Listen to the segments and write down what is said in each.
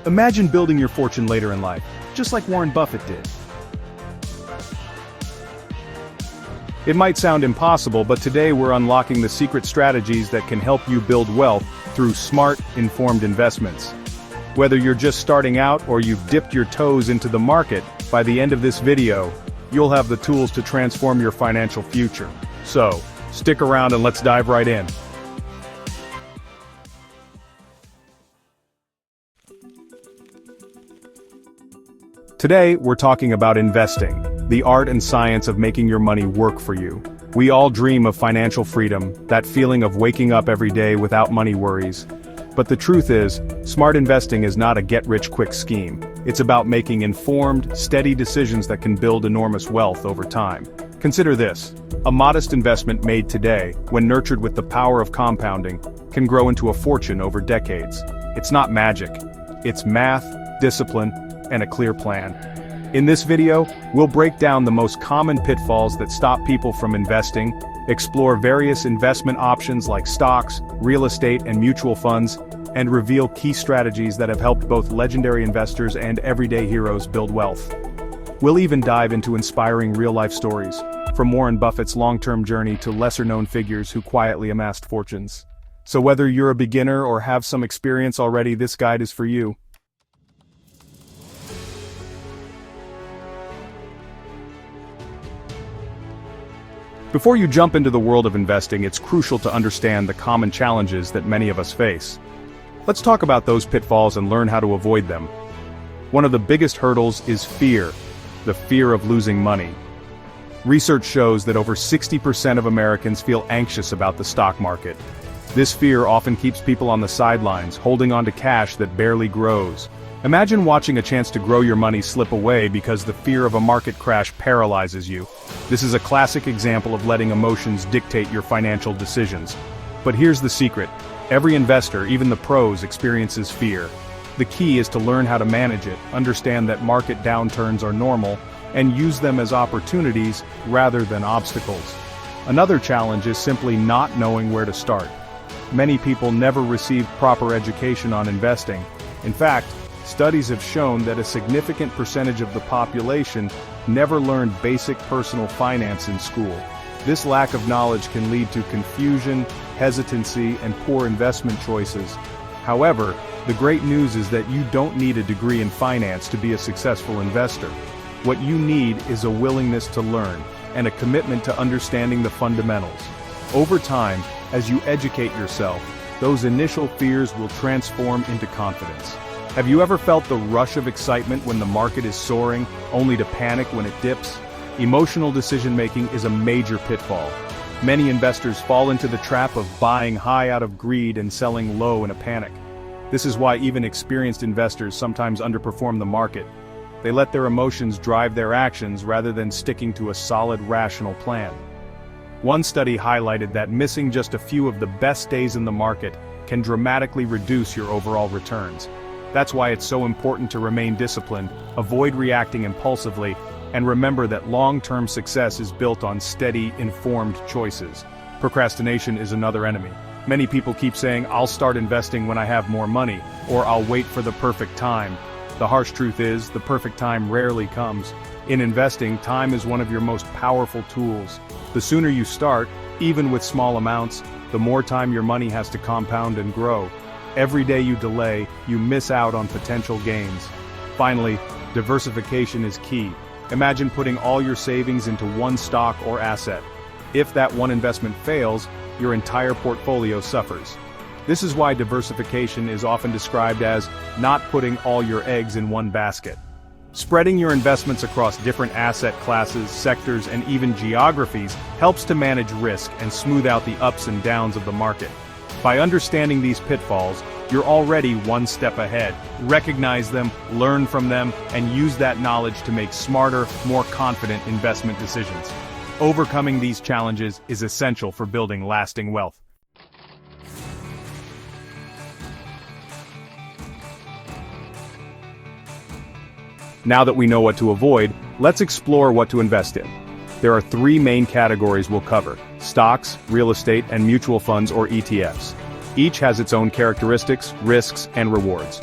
Imagine building your fortune later in life, just like Warren Buffett did. It might sound impossible, but today we're unlocking the secret strategies that can help you build wealth through smart, informed investments. Whether you're just starting out or you've dipped your toes into the market, by the end of this video, you'll have the tools to transform your financial future. So, stick around and let's dive right in. Today, we're talking about investing, the art and science of making your money work for you. We all dream of financial freedom, that feeling of waking up every day without money worries. But the truth is, smart investing is not a get-rich-quick scheme. It's about making informed, steady decisions that can build enormous wealth over time. Consider this: a modest investment made today, when nurtured with the power of compounding, can grow into a fortune over decades. It's not magic. It's math, discipline, and a clear plan. In this video, we'll break down the most common pitfalls that stop people from investing, explore various investment options like stocks, real estate, and mutual funds, and reveal key strategies that have helped both legendary investors and everyday heroes build wealth. We'll even dive into inspiring real-life stories, from Warren Buffett's long-term journey to lesser-known figures who quietly amassed fortunes. So whether you're a beginner or have some experience already, this guide is for you. Before you jump into the world of investing, it's crucial to understand the common challenges that many of us face. Let's talk about those pitfalls and learn how to avoid them. One of the biggest hurdles is fear, the fear of losing money. Research shows that over 60% of Americans feel anxious about the stock market. This fear often keeps people on the sidelines, holding on to cash that barely grows. Imagine watching a chance to grow your money slip away because the fear of a market crash paralyzes you. This is a classic example of letting emotions dictate your financial decisions. But here's the secret: every investor, even the pros, experiences fear. The key is to learn how to manage it, understand that market downturns are normal, and use them as opportunities rather than obstacles. Another challenge is simply not knowing where to start. Many people never receive proper education on investing. In fact, studies have shown that a significant percentage of the population never learned basic personal finance in school. This lack of knowledge can lead to confusion, hesitancy, and poor investment choices. However, the great news is that you don't need a degree in finance to be a successful investor. What you need is a willingness to learn, and a commitment to understanding the fundamentals. Over time, as you educate yourself, those initial fears will transform into confidence. Have you ever felt the rush of excitement when the market is soaring, only to panic when it dips? Emotional decision-making is a major pitfall. Many investors fall into the trap of buying high out of greed and selling low in a panic. This is why even experienced investors sometimes underperform the market. They let their emotions drive their actions rather than sticking to a solid, rational plan. One study highlighted that missing just a few of the best days in the market can dramatically reduce your overall returns. That's why it's so important to remain disciplined, avoid reacting impulsively, and remember that long-term success is built on steady, informed choices. Procrastination is another enemy. Many people keep saying, "I'll start investing when I have more money," or "I'll wait for the perfect time." The harsh truth is, the perfect time rarely comes. In investing, time is one of your most powerful tools. The sooner you start, even with small amounts, the more time your money has to compound and grow. Every day you delay, you miss out on potential gains. Finally, diversification is key. Imagine putting all your savings into one stock or asset. If that one investment fails, your entire portfolio suffers. This is why diversification is often described as not putting all your eggs in one basket. Spreading your investments across different asset classes, sectors, and even geographies helps to manage risk and smooth out the ups and downs of the market. By understanding these pitfalls, you're already one step ahead. Recognize them, learn from them, and use that knowledge to make smarter, more confident investment decisions. Overcoming these challenges is essential for building lasting wealth. Now that we know what to avoid, let's explore what to invest in. There are three main categories we'll cover: stocks, real estate, and mutual funds or ETFs. Each has its own characteristics, risks, and rewards.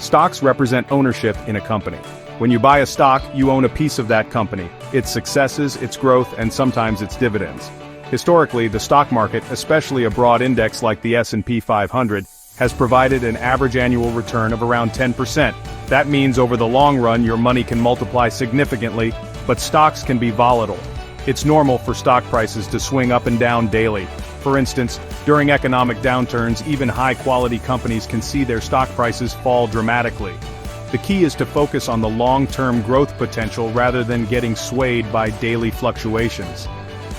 Stocks represent ownership in a company. When you buy a stock, you own a piece of that company, its successes, its growth, and sometimes its dividends. Historically, the stock market, especially a broad index like the S&P 500, has provided an average annual return of around 10%. That means over the long run your money can multiply significantly, but stocks can be volatile. It's normal for stock prices to swing up and down daily. For instance, during economic downturns, even high-quality companies can see their stock prices fall dramatically. The key is to focus on the long-term growth potential rather than getting swayed by daily fluctuations.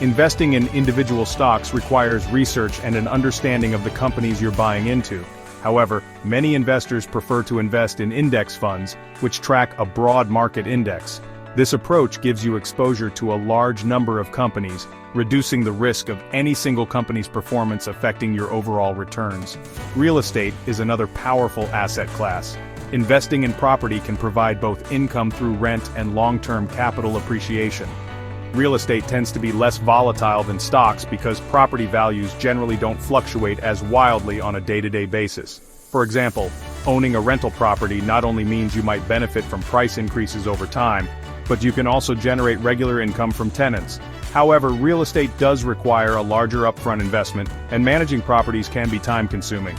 Investing in individual stocks requires research and an understanding of the companies you're buying into. However, many investors prefer to invest in index funds, which track a broad market index. This approach gives you exposure to a large number of companies, reducing the risk of any single company's performance affecting your overall returns. Real estate is another powerful asset class. Investing in property can provide both income through rent and long-term capital appreciation. Real estate tends to be less volatile than stocks because property values generally don't fluctuate as wildly on a day-to-day basis. For example, owning a rental property not only means you might benefit from price increases over time, but you can also generate regular income from tenants. However, real estate does require a larger upfront investment, and managing properties can be time-consuming.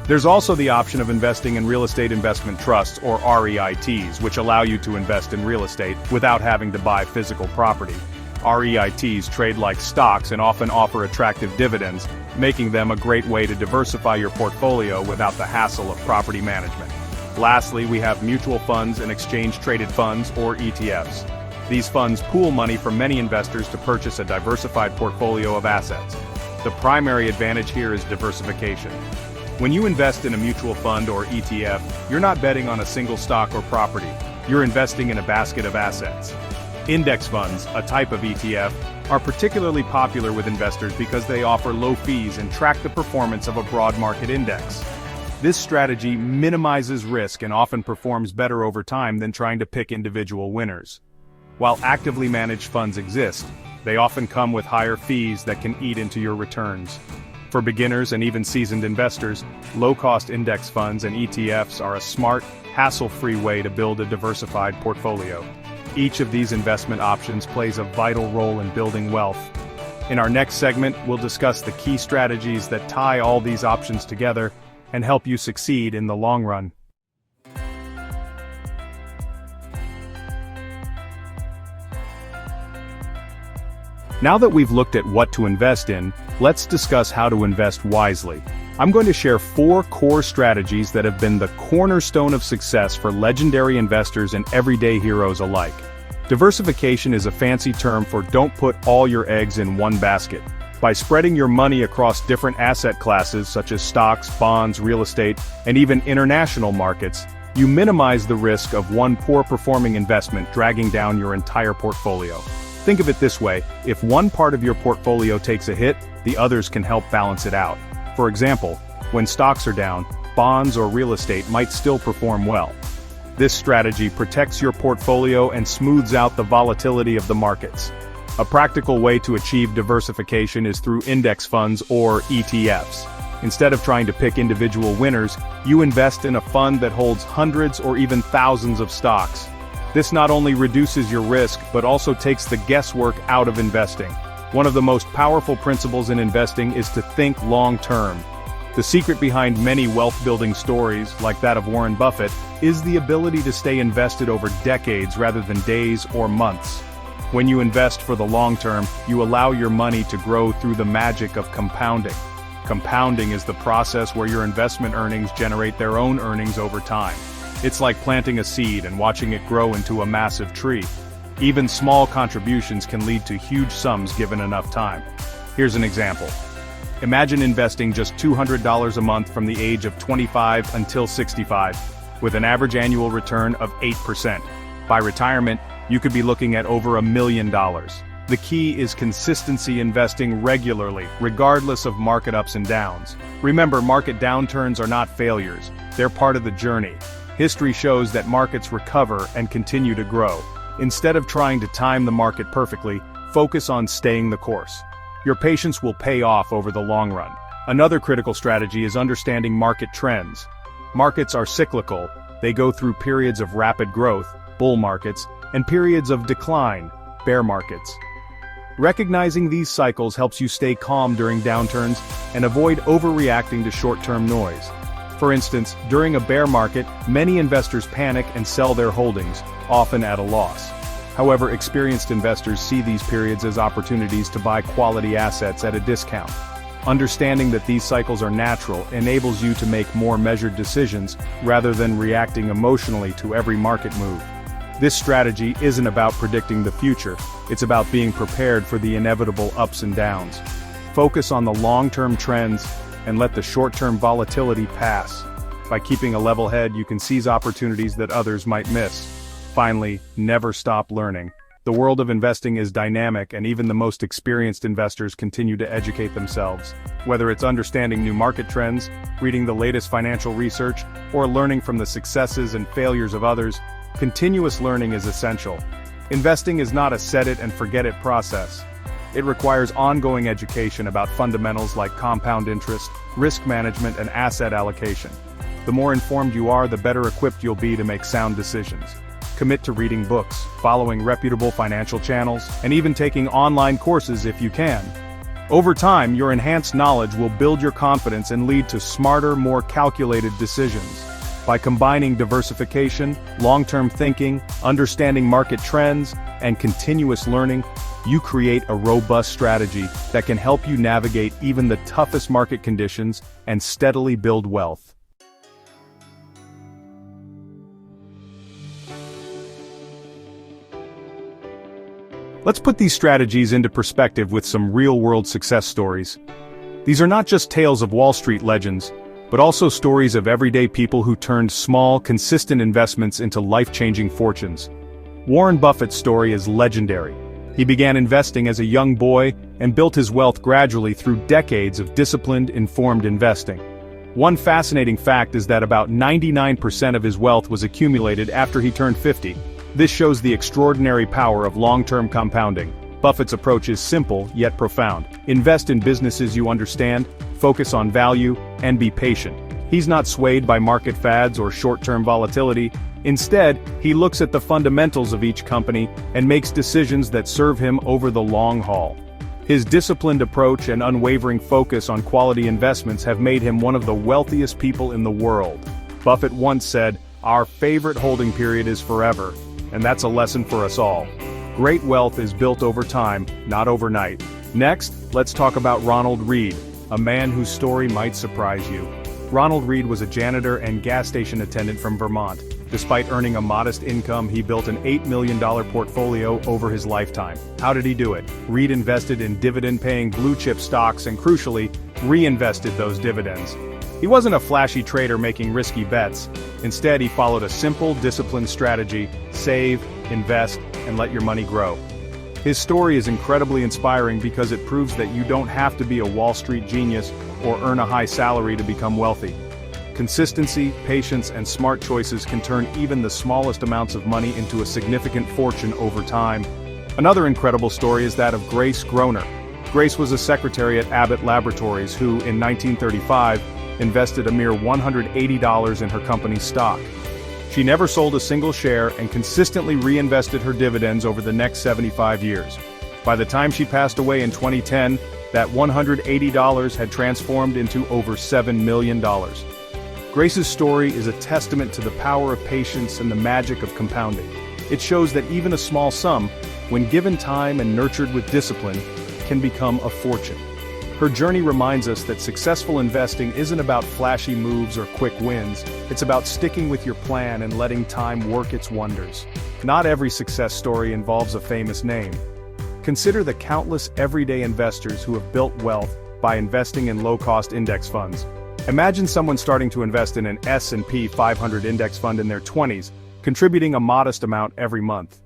There's also the option of investing in real estate investment trusts, or REITs, which allow you to invest in real estate without having to buy physical property. REITs trade like stocks and often offer attractive dividends, making them a great way to diversify your portfolio without the hassle of property management. Lastly, we have mutual funds and exchange-traded funds, or ETFs. These funds pool money from many investors to purchase a diversified portfolio of assets. The primary advantage here is diversification. When you invest in a mutual fund or ETF, you're not betting on a single stock or property. You're investing in a basket of assets. Index funds, a type of ETF, are particularly popular with investors because they offer low fees and track the performance of a broad market index. This strategy minimizes risk and often performs better over time than trying to pick individual winners. While actively managed funds exist, they often come with higher fees that can eat into your returns. For beginners and even seasoned investors, low-cost index funds and ETFs are a smart, hassle-free way to build a diversified portfolio. Each of these investment options plays a vital role in building wealth. In our next segment, we'll discuss the key strategies that tie all these options together and help you succeed in the long run. Now that we've looked at what to invest in, let's discuss how to invest wisely. I'm going to share 4 core strategies that have been the cornerstone of success for legendary investors and everyday heroes alike. Diversification is a fancy term for don't put all your eggs in one basket. By spreading your money across different asset classes such as stocks, bonds, real estate, and even international markets, you minimize the risk of one poor-performing investment dragging down your entire portfolio. Think of it this way, if one part of your portfolio takes a hit, the others can help balance it out. For example, when stocks are down, bonds or real estate might still perform well. This strategy protects your portfolio and smooths out the volatility of the markets. A practical way to achieve diversification is through index funds or ETFs. Instead of trying to pick individual winners, you invest in a fund that holds hundreds or even thousands of stocks. This not only reduces your risk, but also takes the guesswork out of investing. One of the most powerful principles in investing is to think long-term. The secret behind many wealth-building stories, like that of Warren Buffett, is the ability to stay invested over decades rather than days or months. When you invest for the long term, you allow your money to grow through the magic of compounding. Compounding is the process where your investment earnings generate their own earnings over time. It's like planting a seed and watching it grow into a massive tree. Even small contributions can lead to huge sums given enough time. Here's an example. Imagine investing just $200 a month from the age of 25 until 65, with an average annual return of 8%. By retirement, you could be looking at over $1 million. The key is consistency, investing regularly, regardless of market ups and downs. Remember, market downturns are not failures, they're part of the journey. History shows that markets recover and continue to grow. Instead of trying to time the market perfectly, focus on staying the course. Your patience will pay off over the long run. Another critical strategy is understanding market trends. Markets are cyclical, They go through periods of rapid growth, bull markets, and periods of decline, bear markets. Recognizing these cycles helps you stay calm during downturns and avoid overreacting to short-term noise. For instance, during a bear market, many investors panic and sell their holdings, often at a loss. However, experienced investors see these periods as opportunities to buy quality assets at a discount. Understanding that these cycles are natural enables you to make more measured decisions rather than reacting emotionally to every market move. This strategy isn't about predicting the future, it's about being prepared for the inevitable ups and downs. Focus on the long-term trends and let the short-term volatility pass. By keeping a level head, you can seize opportunities that others might miss. Finally, never stop learning. The world of investing is dynamic, and even the most experienced investors continue to educate themselves. Whether it's understanding new market trends, reading the latest financial research, or learning from the successes and failures of others, continuous learning is essential. Investing is not a set-it-and-forget-it process. It requires ongoing education about fundamentals like compound interest, risk management, and asset allocation. The more informed you are, the better equipped you'll be to make sound decisions. Commit to reading books, following reputable financial channels, and even taking online courses if you can. Over time, your enhanced knowledge will build your confidence and lead to smarter, more calculated decisions. By combining diversification, long-term thinking, understanding market trends, and continuous learning, you create a robust strategy that can help you navigate even the toughest market conditions and steadily build wealth. Let's put these strategies into perspective with some real-world success stories. These are not just tales of Wall Street legends, but also stories of everyday people who turned small, consistent investments into life-changing fortunes. Warren Buffett's story is legendary. He began investing as a young boy and built his wealth gradually through decades of disciplined, informed investing. One fascinating fact is that about 99% of his wealth was accumulated after he turned 50. This shows the extraordinary power of long-term compounding. Buffett's approach is simple, yet profound. Invest in businesses you understand, focus on value, and be patient. He's not swayed by market fads or short-term volatility. Instead, he looks at the fundamentals of each company and makes decisions that serve him over the long haul. His disciplined approach and unwavering focus on quality investments have made him one of the wealthiest people in the world. Buffett once said, "Our favorite holding period is forever." And that's a lesson for us all. Great wealth is built over time, not overnight. Next, let's talk about Ronald Read, a man whose story might surprise you. Ronald Read was a janitor and gas station attendant from Vermont. Despite earning a modest income, he built an $8 million portfolio over his lifetime. How did he do it? Read invested in dividend-paying blue-chip stocks and, crucially, reinvested those dividends. He wasn't a flashy trader making risky bets. Instead, he followed a simple, disciplined strategy: save, invest, and let your money grow. His story is incredibly inspiring because it proves that you don't have to be a Wall Street genius or earn a high salary to become wealthy. Consistency, patience, and smart choices can turn even the smallest amounts of money into a significant fortune over time. Another incredible story is that of Grace Groner. Grace was a secretary at Abbott Laboratories who, in 1935, invested a mere $180 in her company's stock. She never sold a single share and consistently reinvested her dividends over the next 75 years. By the time she passed away in 2010, that $180 had transformed into over $7 million. Grace's story is a testament to the power of patience and the magic of compounding. It shows that even a small sum, when given time and nurtured with discipline, can become a fortune. Her journey reminds us that successful investing isn't about flashy moves or quick wins, it's about sticking with your plan and letting time work its wonders. Not every success story involves a famous name. Consider the countless everyday investors who have built wealth by investing in low-cost index funds. Imagine someone starting to invest in an S&P 500 index fund in their 20s, contributing a modest amount every month.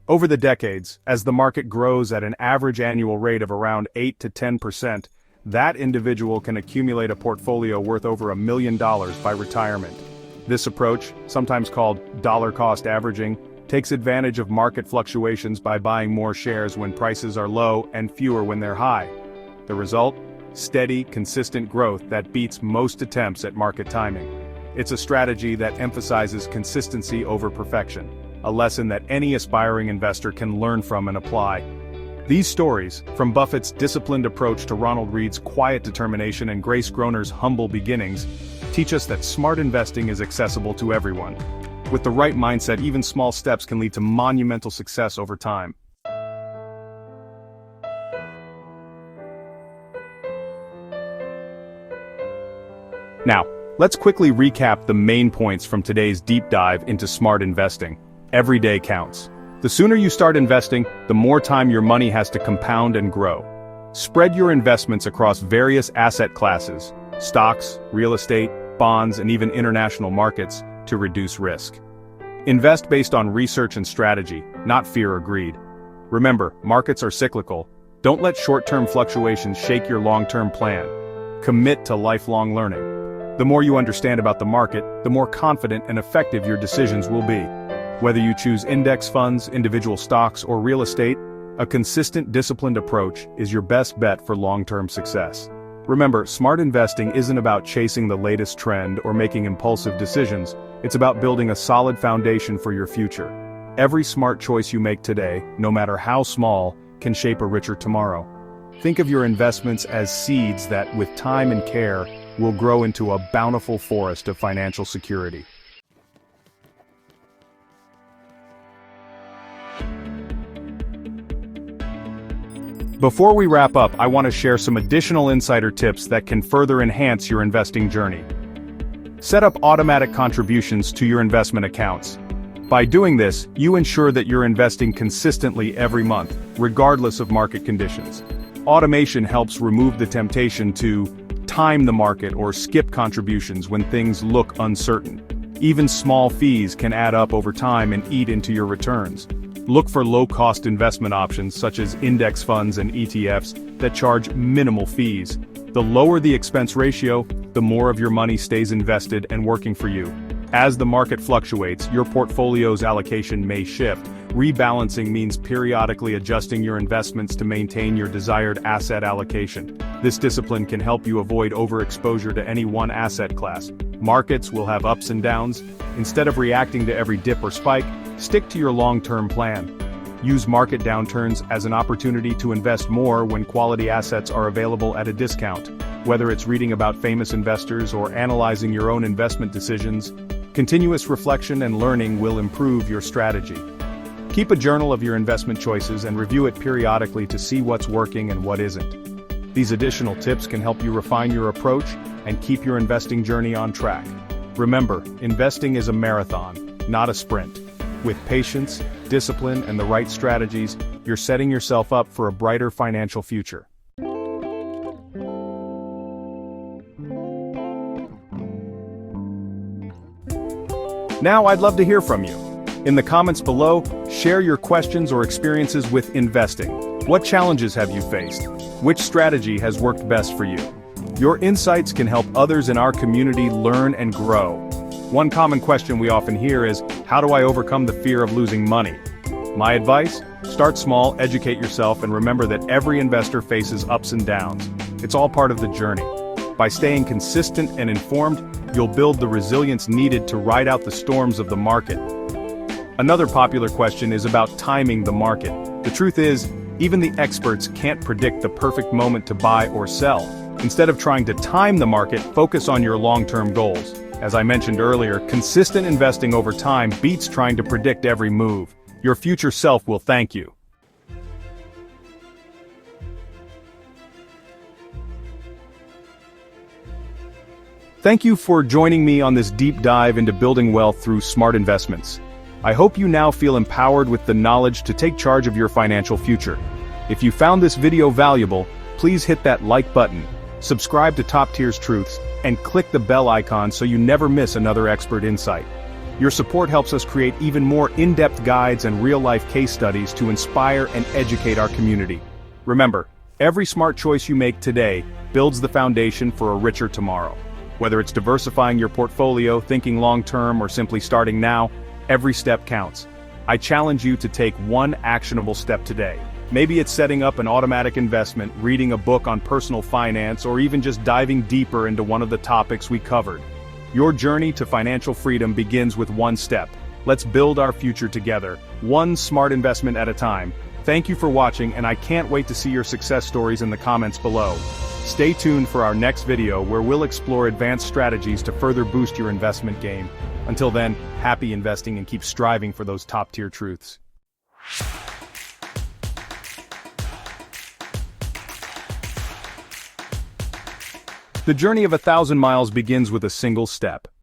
Over the decades, as the market grows at an average annual rate of around 8 to 10%, that individual can accumulate a portfolio worth over $1 million by retirement. This approach, sometimes called dollar-cost averaging, takes advantage of market fluctuations by buying more shares when prices are low and fewer when they're high. The result? Steady, consistent growth that beats most attempts at market timing. It's a strategy that emphasizes consistency over perfection, a lesson that any aspiring investor can learn from and apply. These stories, from Buffett's disciplined approach to Ronald Read's quiet determination and Grace Groner's humble beginnings, teach us that smart investing is accessible to everyone. With the right mindset, even small steps can lead to monumental success over time. Now, let's quickly recap the main points from today's deep dive into smart investing. Every day counts. The sooner you start investing, the more time your money has to compound and grow. Spread your investments across various asset classes, stocks, real estate, bonds, and even international markets, to reduce risk. Invest based on research and strategy, not fear or greed. Remember, markets are cyclical. Don't let short-term fluctuations shake your long-term plan. Commit to lifelong learning. The more you understand about the market, the more confident and effective your decisions will be. Whether you choose index funds, individual stocks, or real estate, a consistent, disciplined approach is your best bet for long-term success. Remember, smart investing isn't about chasing the latest trend or making impulsive decisions. It's about building a solid foundation for your future. Every smart choice you make today, no matter how small, can shape a richer tomorrow. Think of your investments as seeds that, with time and care, will grow into a bountiful forest of financial security. Before we wrap up, I want to share some additional insider tips that can further enhance your investing journey. Set up automatic contributions to your investment accounts. By doing this, you ensure that you're investing consistently every month, regardless of market conditions. Automation helps remove the temptation to time the market or skip contributions when things look uncertain. Even small fees can add up over time and eat into your returns. Look for low-cost investment options such as index funds and ETFs that charge minimal fees. The lower the expense ratio, the more of your money stays invested and working for you. As the market fluctuates, your portfolio's allocation may shift. Rebalancing means periodically adjusting your investments to maintain your desired asset allocation. This discipline can help you avoid overexposure to any one asset class. Markets will have ups and downs. Instead of reacting to every dip or spike, stick to your long-term plan. Use market downturns as an opportunity to invest more when quality assets are available at a discount. Whether it's reading about famous investors or analyzing your own investment decisions, continuous reflection and learning will improve your strategy. Keep a journal of your investment choices and review it periodically to see what's working and what isn't. These additional tips can help you refine your approach and keep your investing journey on track. Remember, investing is a marathon, not a sprint. With patience, discipline, and the right strategies, you're setting yourself up for a brighter financial future. Now I'd love to hear from you. In the comments below, share your questions or experiences with investing. What challenges have you faced? Which strategy has worked best for you? Your insights can help others in our community learn and grow. One common question we often hear is, how do I overcome the fear of losing money? My advice? Start small, educate yourself, and remember that every investor faces ups and downs. It's all part of the journey. By staying consistent and informed, you'll build the resilience needed to ride out the storms of the market. Another popular question is about timing the market. The truth is, even the experts can't predict the perfect moment to buy or sell. Instead of trying to time the market, focus on your long-term goals. As I mentioned earlier, consistent investing over time beats trying to predict every move. Your future self will thank you. Thank you for joining me on this deep dive into building wealth through smart investments. I hope you now feel empowered with the knowledge to take charge of your financial future. If you found this video valuable, please hit that like button, subscribe to Top Tier's Truths, and click the bell icon so you never miss another expert insight. Your support helps us create even more in-depth guides and real-life case studies to inspire and educate our community. Remember, every smart choice you make today builds the foundation for a richer tomorrow. Whether it's diversifying your portfolio, thinking long-term, or simply starting now, every step counts. I challenge you to take one actionable step today. Maybe it's setting up an automatic investment, reading a book on personal finance, or even just diving deeper into one of the topics we covered. Your journey to financial freedom begins with one step. Let's build our future together, one smart investment at a time. Thank you for watching, and I can't wait to see your success stories in the comments below. Stay tuned for our next video where we'll explore advanced strategies to further boost your investment game. Until then, happy investing and keep striving for those top-tier truths. The journey of 1,000 miles begins with a single step.